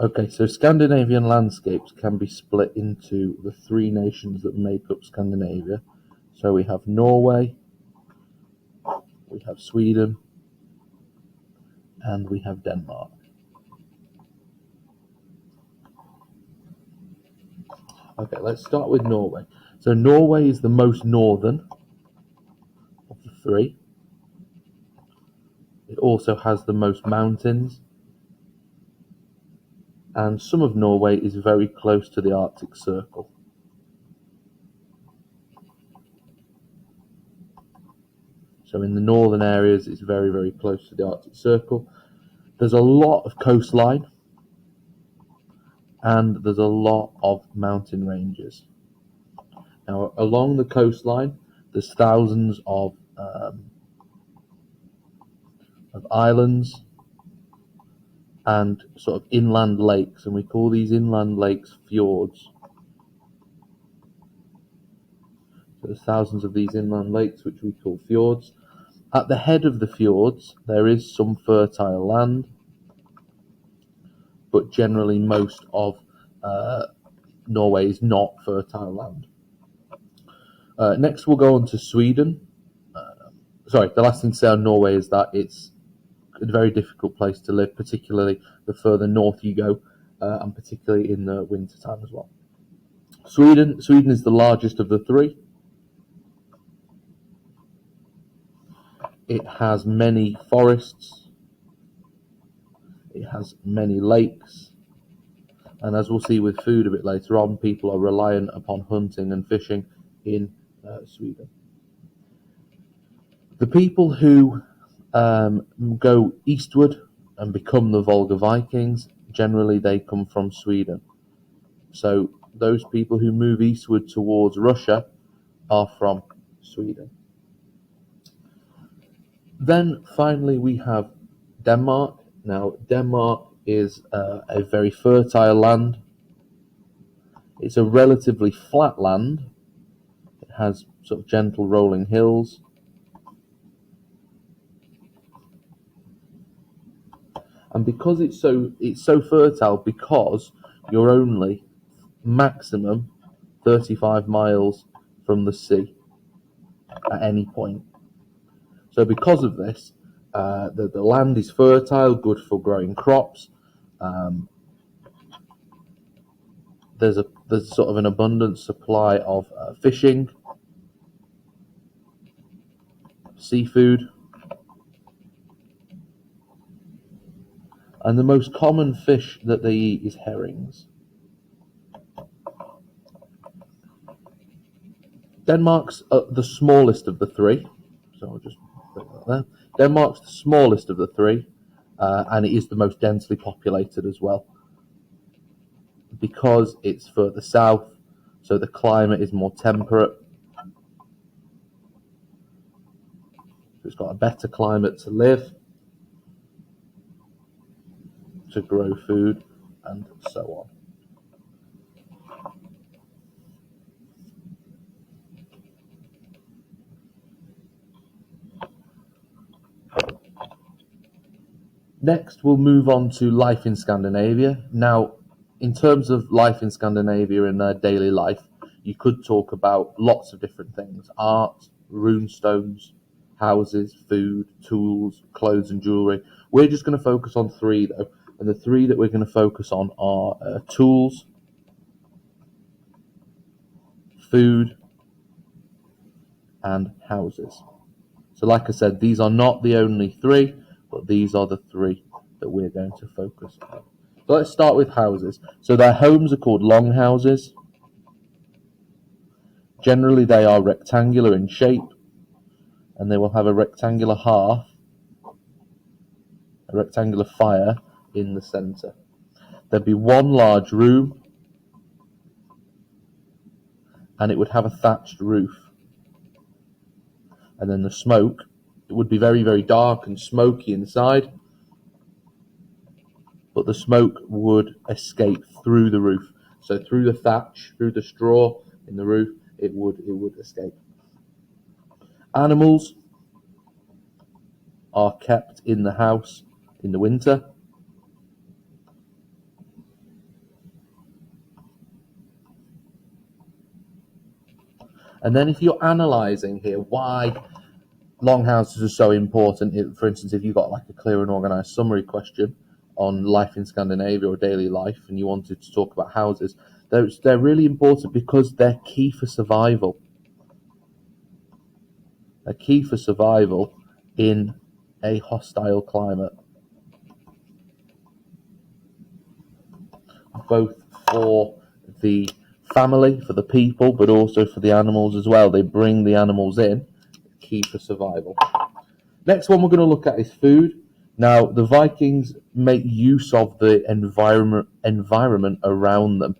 Okay, so Scandinavian landscapes can be split into the three nations that make up Scandinavia. So we have Norway, we have Sweden, and we have Denmark. Okay, let's start with Norway. So Norway is the most northern of the three. It also has the most mountains, and some of Norway is very close to the Arctic Circle. So in the northern areas, it's very, very close to the Arctic Circle. There's a lot of coastline, and there's a lot of mountain ranges. Now, along the coastline, there's thousands of islands and sort of inland lakes, and we call these inland lakes fjords. So there's thousands of these inland lakes, which we call fjords. At the head of the fjords, there is some fertile land, but generally most of Norway is not fertile land. Next, we'll go on to Sweden. The last thing to say on Norway is that it's a very difficult place to live, particularly the further north you go, and particularly in the winter time as well. Sweden is the largest of the three. It has many forests, it has many lakes, and as we'll see with food a bit later on, people are reliant upon hunting and fishing in Sweden. The people who go eastward and become the Volga Vikings, generally they come from Sweden. So those people who move eastward towards Russia are from Sweden. Then finally we have Denmark. Now Denmark is a very fertile land. It's a relatively flat land. It has sort of gentle rolling hills. And because it's so fertile, because you're only maximum 35 miles from the sea at any point. So because of this, the land is fertile, good for growing crops. There's sort of an abundant supply of fishing, seafood, and the most common fish that they eat is herrings. Denmark's the smallest of the three, so I'll just put that there. Denmark's the smallest of the three, and it is the most densely populated as well, because it's further south, so the climate is more temperate. So it's got a better climate to live, to grow food, and so on. Next, we'll move on to life in Scandinavia. Now, in terms of life in Scandinavia in their daily life, you could talk about lots of different things: art, runestones, houses, food, tools, clothes and jewellery. We're just going to focus on three though, and the three that we're going to focus on are tools, food, and houses. So like I said, these are not the only three, but these are the three that we're going to focus on. So let's start with houses. So their homes are called longhouses. Generally they are rectangular in shape, and they will have a rectangular hearth, a rectangular fire in the centre. There'd be one large room, and it would have a thatched roof. And then the smoke, it would be very, very dark and smoky inside, but the smoke would escape through the roof. So through the thatch, through the straw in the roof, it would escape. Animals are kept in the house in the winter. And then if you're analysing here why longhouses are so important, for instance, if you got like a clear and organised summary question on life in Scandinavia or daily life, and you wanted to talk about houses, they're really important because they're key for survival. They're key for survival in a hostile climate, both for the family, for the people, but also for the animals as well. They bring the animals in, key for survival. Next one we're going to look at is food. Now, the Vikings make use of the environment around them.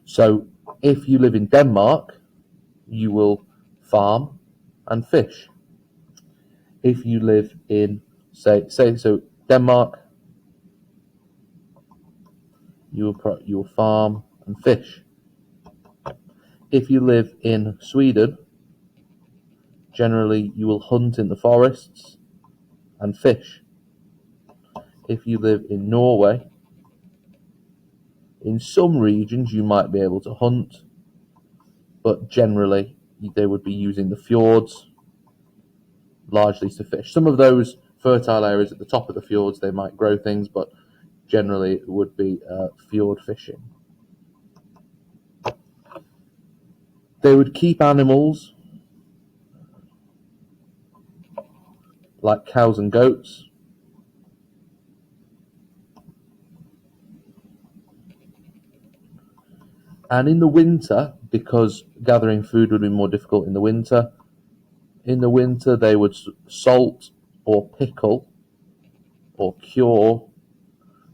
So, if you live in Denmark, you will farm and fish. If you live in, say Denmark, you will farm and fish. If you live in Sweden, generally you will hunt in the forests and fish. If you live in Norway, in some regions you might be able to hunt, but generally they would be using the fjords largely to fish. Some of those fertile areas at the top of the fjords, they might grow things, but generally it would be fjord fishing. They would keep animals like cows and goats. And in the winter, because gathering food would be more difficult in the winter, they would salt or pickle or cure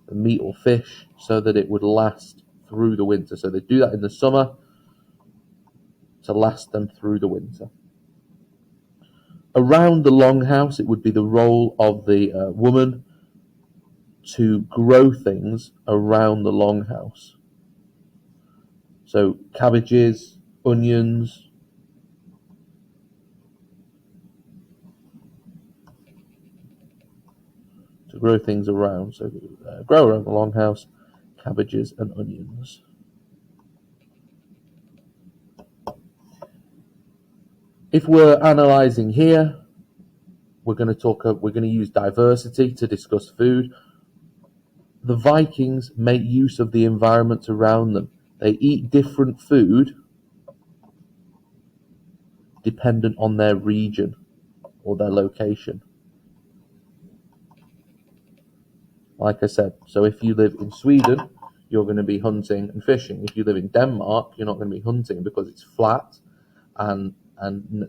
the meat or fish so that it would last through the winter. So they do that in the summer to last them through the winter. Around the longhouse, it would be the role of the woman to grow things around the longhouse. So cabbages, onions, to grow things around. So grow around the longhouse, cabbages and onions. If we're analysing here, we're going to use diversity to discuss food. The Vikings make use of the environment around them. They eat different food dependent on their region or their location. Like I said, so if you live in Sweden, you're going to be hunting and fishing. If you live in Denmark, you're not going to be hunting because it's flat and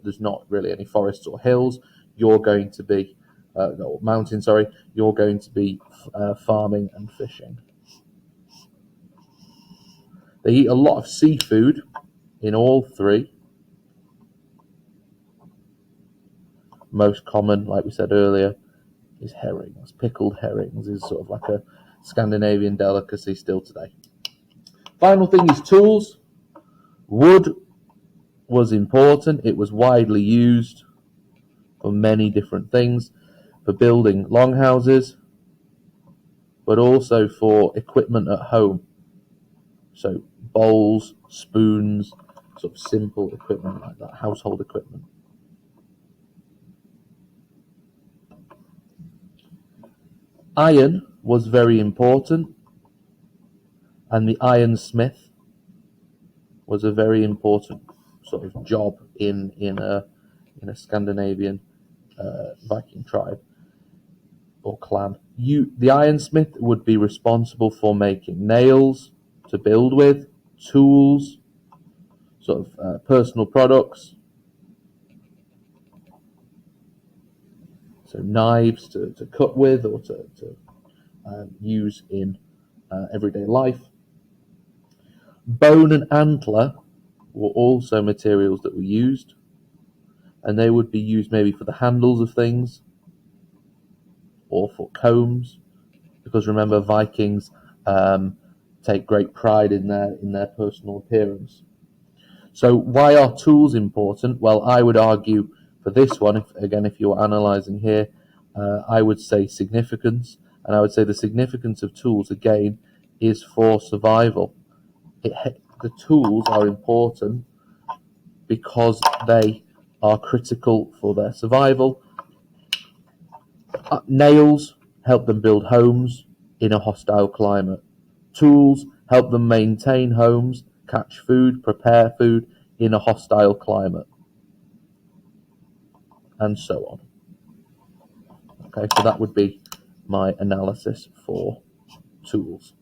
there's not really any forests or hills. You're going to be mountains. Sorry, you're going to be farming and fishing. They eat a lot of seafood in all three. Most common, like we said earlier, is herrings. Pickled herrings is sort of like a Scandinavian delicacy still today. Final thing is tools. Wood was important. It was widely used for many different things, for building longhouses, but also for equipment at home. So bowls, spoons, sort of simple equipment like that, household equipment. Iron was very important, and the ironsmith was a very important sort of job in a Scandinavian Viking tribe or clan. The ironsmith would be responsible for making nails to build with, tools, sort of personal products, so knives to cut with or to use in everyday life. Bone and antler were also materials that were used, and they would be used maybe for the handles of things or for combs, because remember, Vikings take great pride in their personal appearance. So why are tools important? Well, I would argue For this one, if you're analysing here, I would say significance, and I would say the significance of tools again is for survival. The tools are important because they are critical for their survival. Nails help them build homes in a hostile climate. Tools help them maintain homes, catch food, prepare food in a hostile climate, and so on. Okay, so that would be my analysis for tools.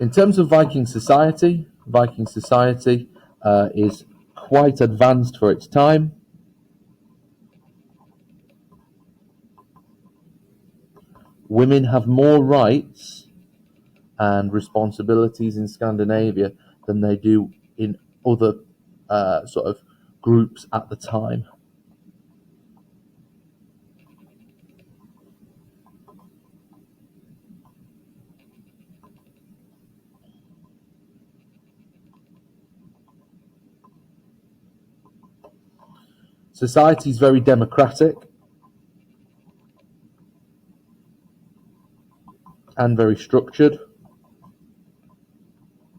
In terms of Viking society is quite advanced for its time. Women have more rights and responsibilities in Scandinavia than they do in other sort of groups at the time. Society is very democratic and very structured,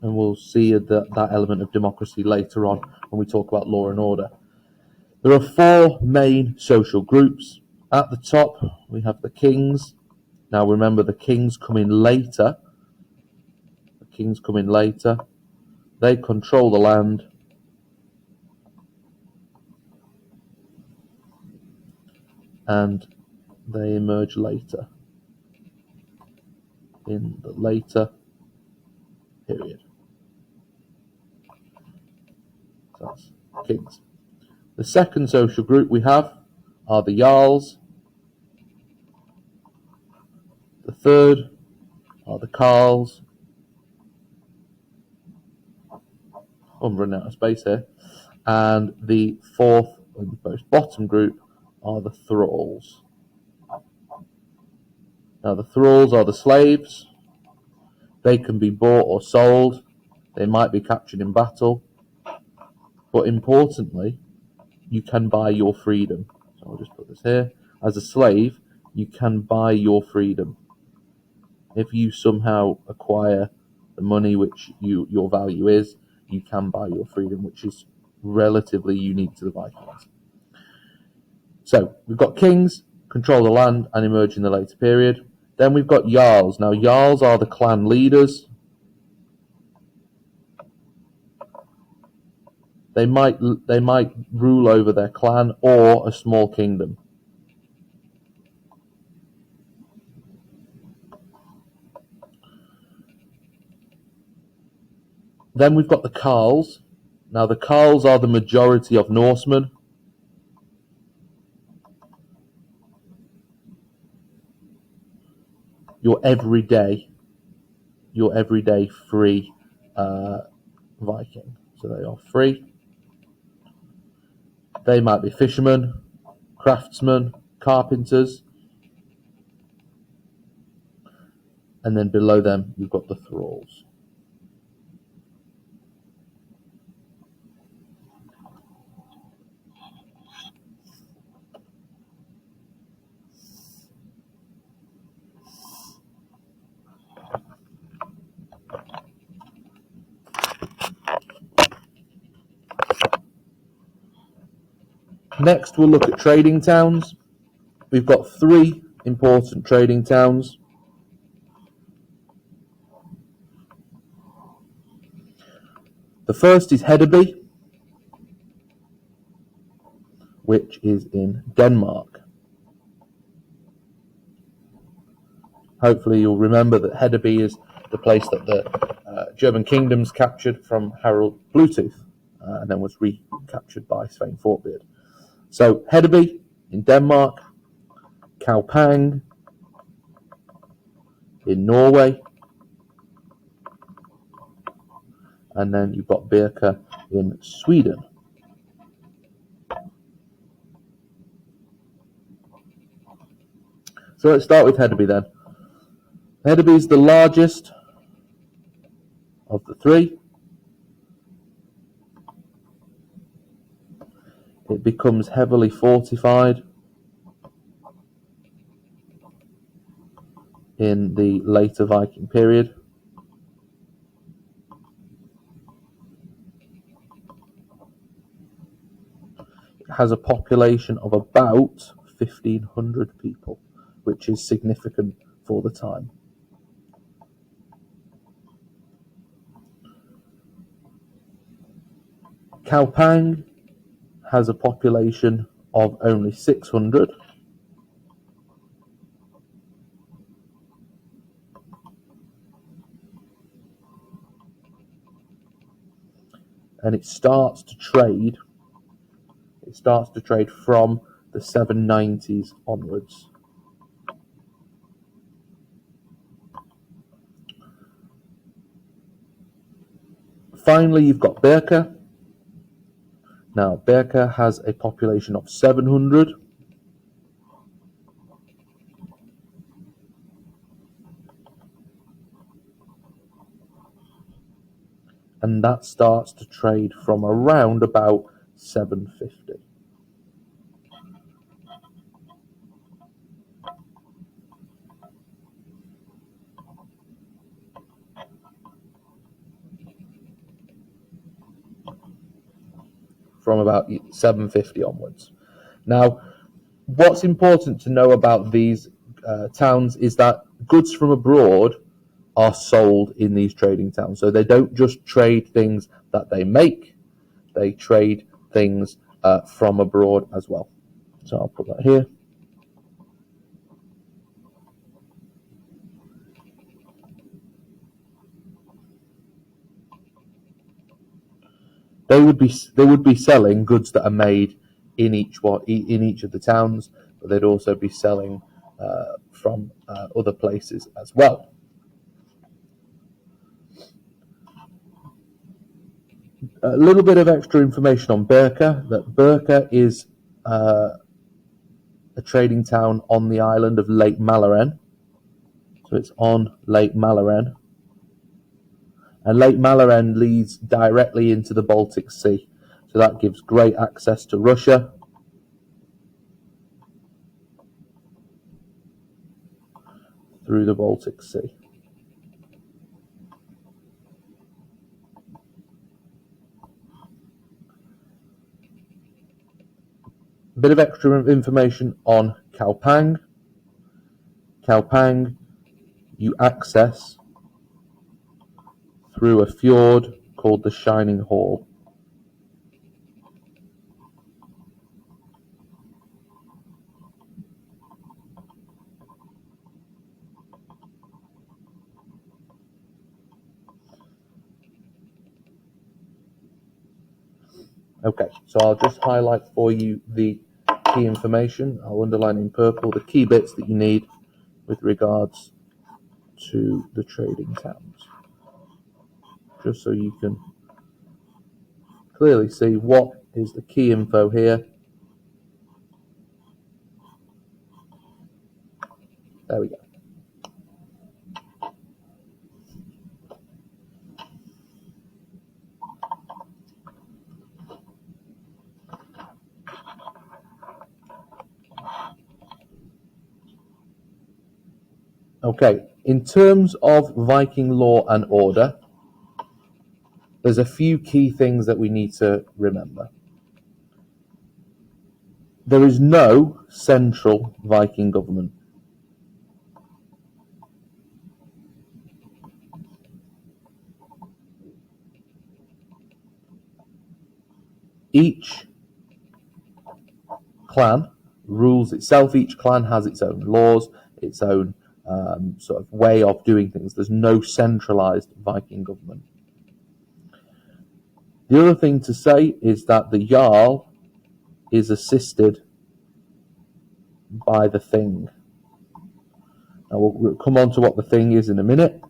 and we'll see that element of democracy later on when we talk about law and order. There are four main social groups. At the top, we have the kings. Now remember, the kings come in later. They control the land. And they emerge later, in the later period. So that's kings. The second social group we have are the jarls. The third are the carls. I'm running out of space here. And the fourth and most bottom group are the thralls. Now the thralls are the slaves. They can be bought or sold. They might be captured in battle. But importantly, you can buy your freedom. So I'll just put this here. As a slave, you can buy your freedom. If you somehow acquire the money which your value is, you can buy your freedom, which is relatively unique to the Vikings. So we've got kings, control the land and emerge in the later period. Then we've got jarls. Now jarls are the clan leaders. They might rule over their clan or a small kingdom. Then we've got the carls. Now the carls are the majority of Norsemen. Your everyday free Viking. So they are free. They might be fishermen, craftsmen, carpenters. And then below them, you've got the thralls. Next, we'll look at trading towns. We've got three important trading towns. The first is Hedeby, which is in Denmark. Hopefully you'll remember that Hedeby is the place that the German kingdoms captured from Harald Bluetooth and then was recaptured by Svein Forkbeard. So Hedeby in Denmark, Kaupang in Norway, and then you've got Birka in Sweden. So let's start with Hedeby then. Hedeby is the largest of the three. It becomes heavily fortified in the later Viking period. It has a population of about 1,500 people, which is significant for the time. Kaupang has a population of only 600. And it starts to trade from the 790s onwards. Finally, you've got Birka. Now, Birka has a population of 700. And that starts to trade from around about 750. From about 750 onwards. Now, what's important to know about these towns is that goods from abroad are sold in these trading towns. So they don't just trade things that they make, they trade things from abroad as well. So I'll put that here. They would be selling goods that are made in each of the towns, but they'd also be selling from other places as well. A little bit of extra information on Birka, that Birka is a trading town on the island of Lake Mälaren. So it's on Lake Mälaren. And Lake Mälaren leads directly into the Baltic Sea. So that gives great access to Russia. Through the Baltic Sea. A bit of extra information on Kaupang. Kaupang you access through a fjord called the Shining Hall. Okay, so I'll just highlight for you the key information. I'll underline in purple the key bits that you need with regards to the trading towns, just so you can clearly see what is the key info here. There we go. Okay, in terms of Viking law and order, there's a few key things that we need to remember. There is no central Viking government. Each clan rules itself. Each clan has its own laws, its own sort of way of doing things. There's no centralized Viking government. The other thing to say is that the Jarl is assisted by the Thing. Now we'll come on to what the Thing is in a minute,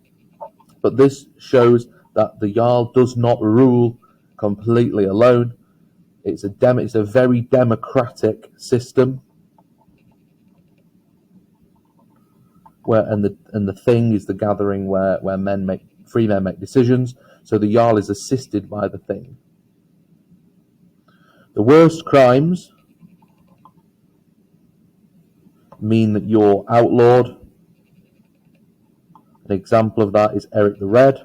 but this shows that the Jarl does not rule completely alone. It's a very democratic system. and the thing is the gathering where free men make decisions. So the Jarl is assisted by the thing. The worst crimes mean that you're outlawed. An example of that is Eric the Red.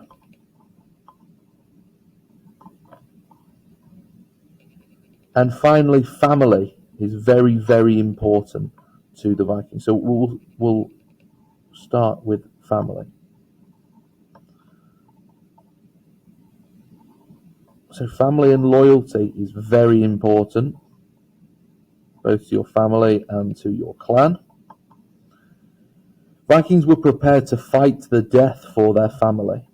And finally, family is very, very important to the Vikings. So we'll start with family. So family and loyalty is very important, both to your family and to your clan. Vikings were prepared to fight to the death for their family.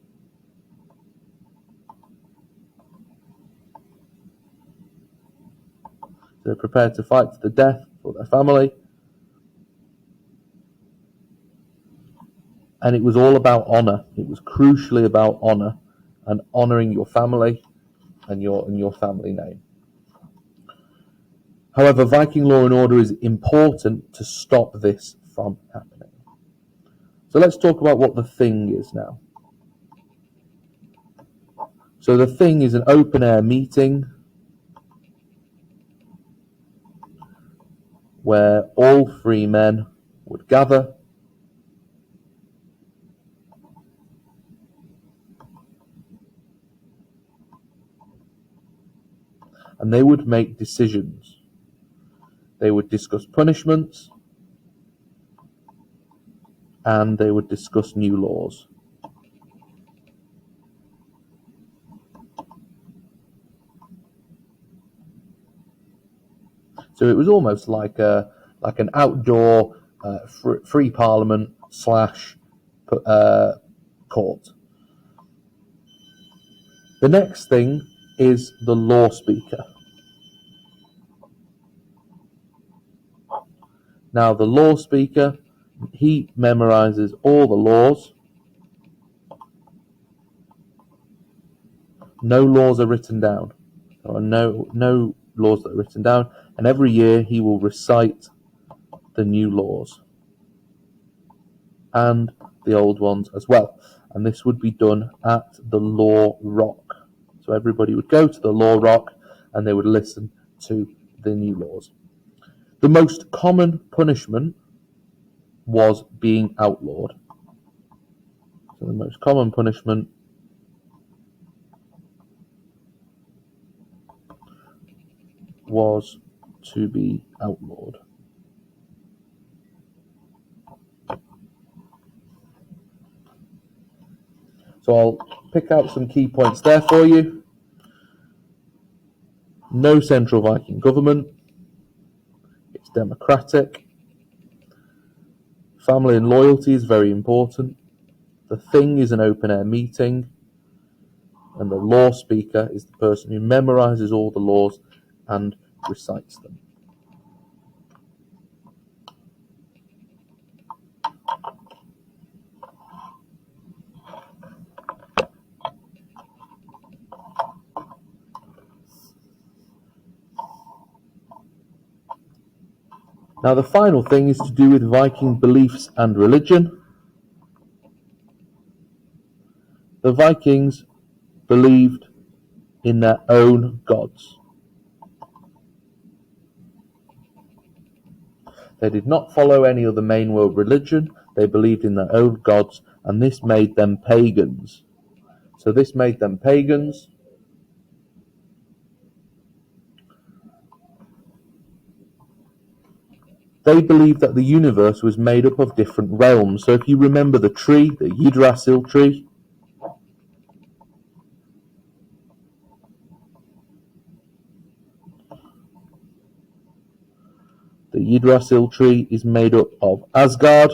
They're prepared to fight to the death for their family. And it was all about honor. It was crucially about honor and honoring your family and your family name. However, Viking law and order is important to stop this from happening. So let's talk about what the thing is now. So the thing is an open air meeting where all free men would gather and they would make decisions. They would discuss punishments and they would discuss new laws. So it was almost like an outdoor free parliament / court. The next thing is the law speaker. Now the law speaker, he memorizes all the laws. No laws are written down. There are no laws that are written down, and every year he will recite the new laws and the old ones as well. And this would be done at the Law Rock. So everybody would go to the Law Rock and they would listen to the new laws. The most common punishment was being outlawed. So the most common punishment was to be outlawed. So I'll pick out some key points there for you. No central Viking government. It's democratic. Family and loyalty is very important. The thing is an open air meeting. And the law speaker is the person who memorizes all the laws and recites them. Now the final thing is to do with Viking beliefs and religion. The Vikings believed in their own gods. They did not follow any other main world religion. They believed in their own gods, and this made them pagans. So this made them pagans. They believed that the universe was made up of different realms. So if you remember the tree, the Yggdrasil tree, the Yggdrasil tree is made up of Asgard,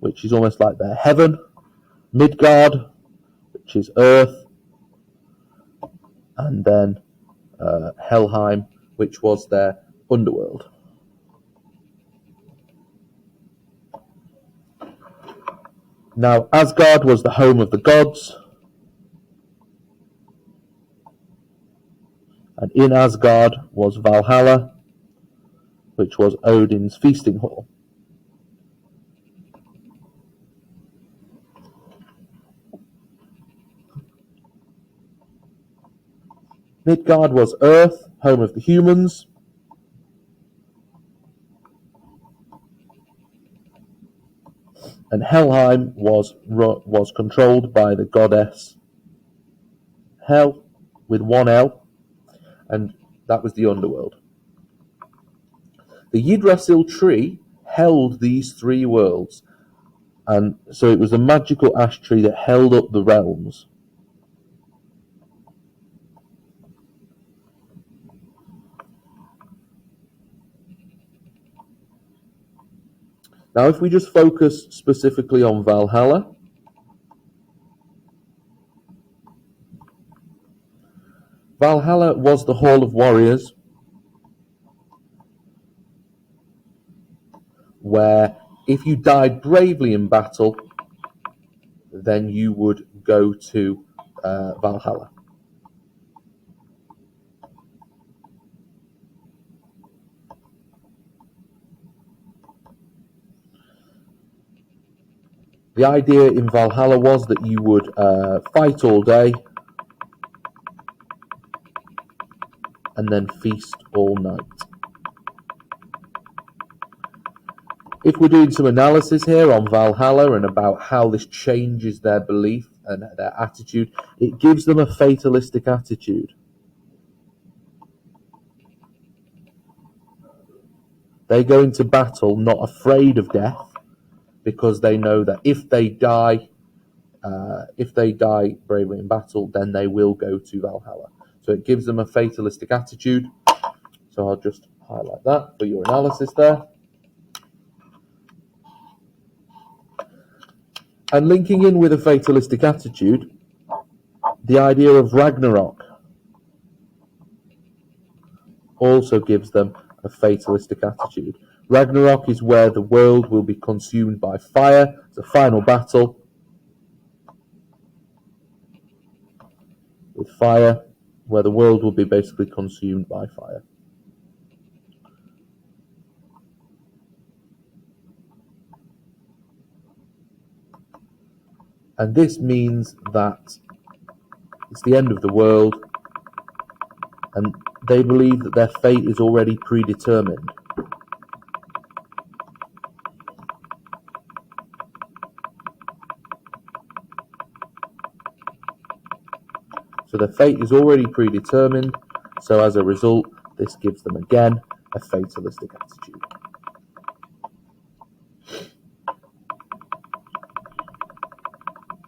which is almost like their heaven, Midgard, which is earth, and then Helheim, which was their underworld. Now, Asgard was the home of the gods, and in Asgard was Valhalla, which was Odin's feasting hall. Midgard was Earth, home of the humans. And Helheim was controlled by the goddess Hel, with one L, and that was the underworld. The Yggdrasil tree held these three worlds, and so it was a magical ash tree that held up the realms. Now, if we just focus specifically on Valhalla, Valhalla was the Hall of Warriors, where if you died bravely in battle, then you would go to Valhalla. The idea in Valhalla was that you would fight all day and then feast all night. If we're doing some analysis here on Valhalla and about how this changes their belief and their attitude, it gives them a fatalistic attitude. They go into battle not afraid of death, because they know that if they die bravely in battle, then they will go to Valhalla. So it gives them a fatalistic attitude. So I'll just highlight that for your analysis there. And linking in with a fatalistic attitude, the idea of Ragnarok also gives them a fatalistic attitude. Ragnarok is where the world will be consumed by fire. It's a final battle with fire, where the world will be basically consumed by fire. And this means that it's the end of the world, and they believe that their fate is already predetermined. So their fate is already predetermined, so as a result, this gives them again a fatalistic attitude.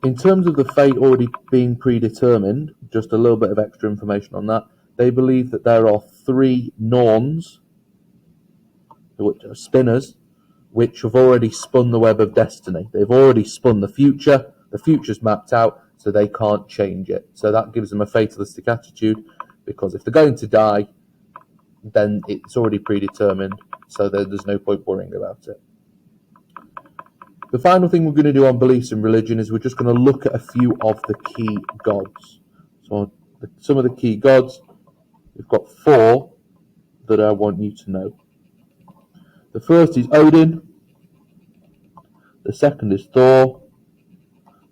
In terms of the fate already being predetermined, just a little bit of extra information on that, they believe that there are three Norns, which are spinners, which have already spun the web of destiny. They've already spun the future's mapped out, so they can't change it. So that gives them a fatalistic attitude, because if they're going to die, then it's already predetermined, so there's no point worrying about it. The final thing we're going to do on beliefs and religion is we're just going to look at a few of the key gods. So some of the key gods, we've got four that I want you to know. The first is Odin, the second is Thor,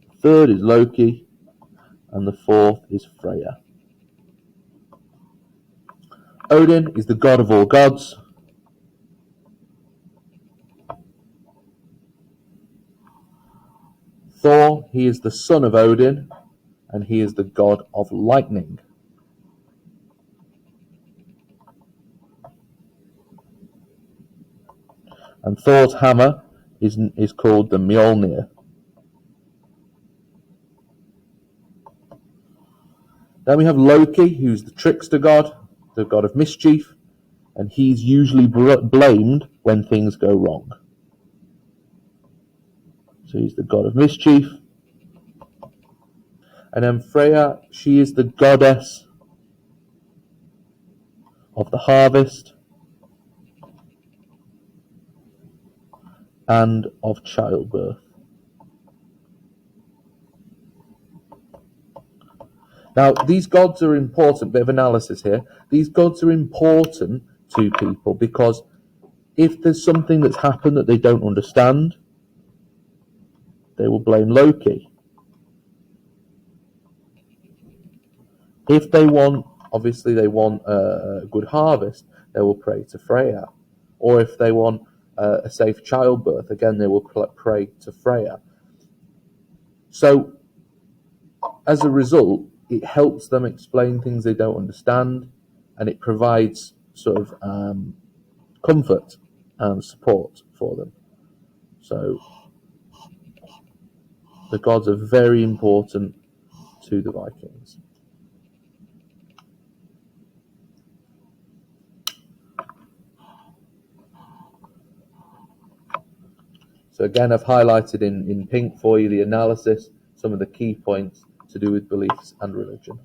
the third is Loki, and the fourth is Freya. Odin is the god of all gods. Thor, he is the son of Odin, and he is the god of lightning. And Thor's hammer is called the Mjolnir. Then we have Loki, who's the trickster god, the god of mischief, and he's usually blamed when things go wrong. So he's the god of mischief. And then Freya, she is the goddess of the harvest and of childbirth. Now, these gods are important, bit of analysis here. These gods are important to people because if there's something that's happened that they don't understand, they will blame Loki. If they want Obviously, they want a good harvest, they will pray to Freya. Or if they want a safe childbirth, again, they will pray to Freya. So, as a result, it helps them explain things they don't understand, and it provides sort of comfort and support for them. So, the gods are very important to the Vikings. So again, I've highlighted in pink for you the analysis, some of the key points to do with beliefs and religion.